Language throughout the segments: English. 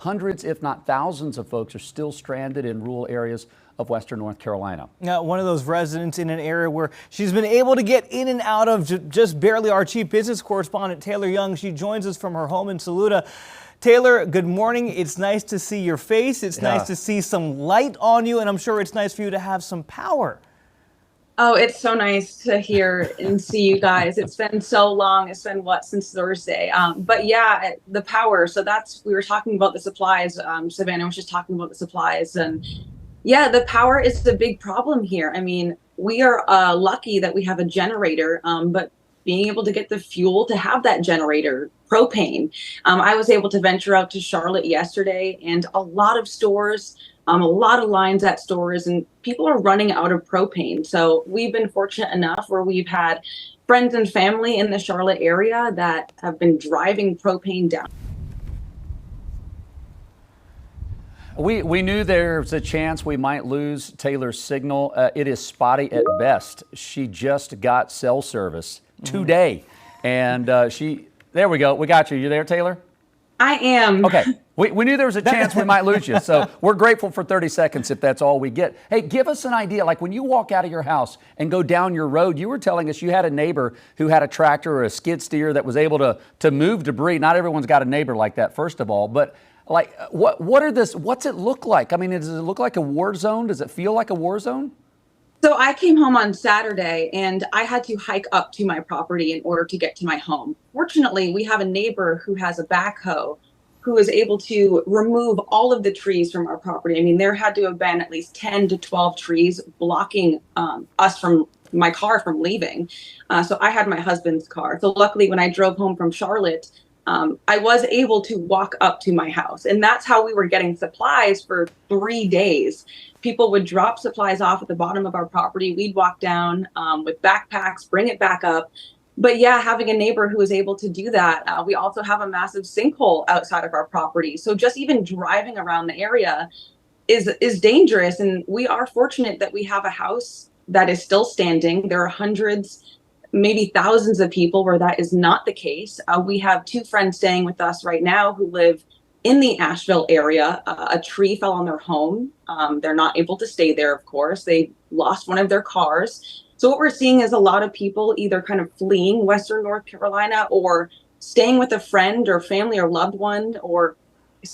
Hundreds, if not thousands, of folks are still stranded in rural areas of western North Carolina. Now, one of those residents in an area where she's been able to get in and out of just barely. Our chief business correspondent, Taylor Young, she joins us from her home in Saluda. Taylor, good morning. It's nice to see your face. It's nice to see some light on you, and I'm sure it's nice for you to have some power. Oh, it's so nice to hear and see you guys. It's been so long. It's been since Thursday. But yeah, the power. So we were talking about the supplies. Savannah was just talking about the supplies, and yeah, the power is the big problem here. I mean, we are lucky that we have a generator, but being able to get the fuel to have that generator, propane. I was able to venture out to Charlotte yesterday, and a lot of stores, a lot of lines at stores, and people are running out of propane. So we've been fortunate enough where we've had friends and family in the Charlotte area that have been driving propane down. We knew there was a chance we might lose Taylor's signal. It is spotty at best. She just got cell service today, and there we go. We got you. You there, Taylor? I am. Okay. We knew there was a chance we might lose you, so we're grateful for 30 seconds if that's all we get. Hey, give us an idea. Like when you walk out of your house and go down your road, you were telling us you had a neighbor who had a tractor or a skid steer that was able to move debris. Not everyone's got a neighbor like that, first of all, but like what's it look like? I mean, does it look like a war zone? Does it feel like a war zone? So I came home on Saturday and I had to hike up to my property in order to get to my home. Fortunately, we have a neighbor who has a backhoe who is able to remove all of the trees from our property. I mean, there had to have been at least 10 to 12 trees blocking my car from leaving. So I had my husband's car. So luckily, when I drove home from Charlotte, I was able to walk up to my house. And that's how we were getting supplies for 3 days. People would drop supplies off at the bottom of our property. We'd walk down with backpacks, bring it back up. But yeah, having a neighbor who was able to do that. We also have a massive sinkhole outside of our property. So just even driving around the area is dangerous. And we are fortunate that we have a house that is still standing. There are hundreds, maybe thousands of people where that is not the case. We have 2 friends staying with us right now who live in the Asheville area. A tree fell on their home. They're not able to stay there, of course. They lost one of their cars. So what we're seeing is a lot of people either kind of fleeing Western North Carolina or staying with a friend or family or loved one, or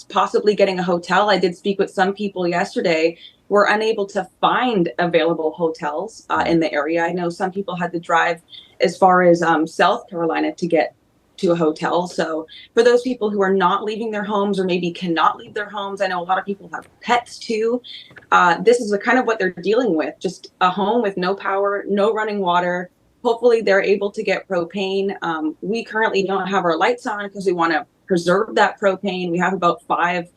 possibly getting a hotel. I did speak with some people yesterday who were unable to find available hotels in the area. I know some people had to drive as far as South Carolina to get to a hotel. So for those people who are not leaving their homes or maybe cannot leave their homes, I know a lot of people have pets too. This is kind of what they're dealing with, just a home with no power, no running water. Hopefully they're able to get propane. We currently don't have our lights on because we want to preserve that propane. We have about 5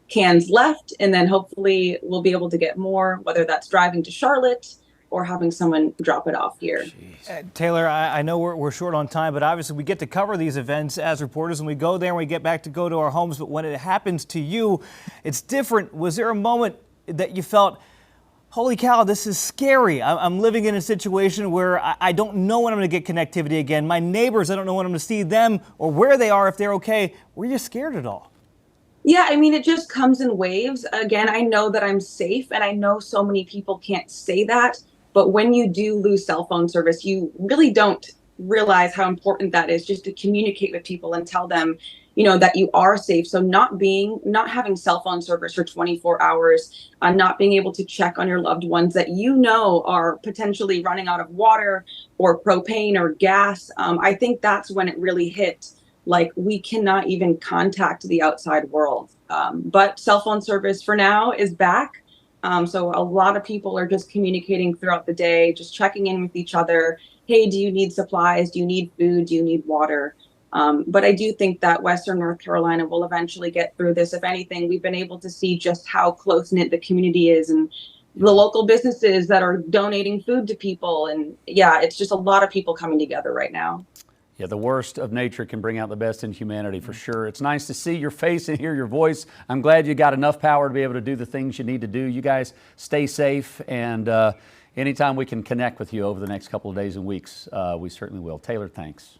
cans left, and then hopefully we'll be able to get more, whether that's driving to Charlotte or having someone drop it off here. Taylor, I know we're short on time, but obviously we get to cover these events as reporters, and we go there and we get back to go to our homes. But when it happens to you, it's different. Was there a moment that you felt, holy cow, this is scary? I'm living in a situation where I don't know when I'm going to get connectivity again. My neighbors, I don't know when I'm going to see them or where they are, if they're okay. Were you scared at all? Yeah, I mean, it just comes in waves. Again, I know that I'm safe, and I know so many people can't say that. But when you do lose cell phone service, you really don't realize how important that is, just to communicate with people and tell them, that you are safe. So not having cell phone service for 24 hours, not being able to check on your loved ones that are potentially running out of water or propane or gas. I think that's when it really hit. Like, we cannot even contact the outside world. But cell phone service for now is back. So a lot of people are just communicating throughout the day, just checking in with each other. Hey, do you need supplies? Do you need food? Do you need water? But I do think that Western North Carolina will eventually get through this. If anything, we've been able to see just how close-knit the community is and the local businesses that are donating food to people. And yeah, it's just a lot of people coming together right now. Yeah, the worst of nature can bring out the best in humanity for sure. It's nice to see your face and hear your voice. I'm glad you got enough power to be able to do the things you need to do. You guys stay safe, and anytime we can connect with you over the next couple of days and weeks, we certainly will. Taylor, thanks.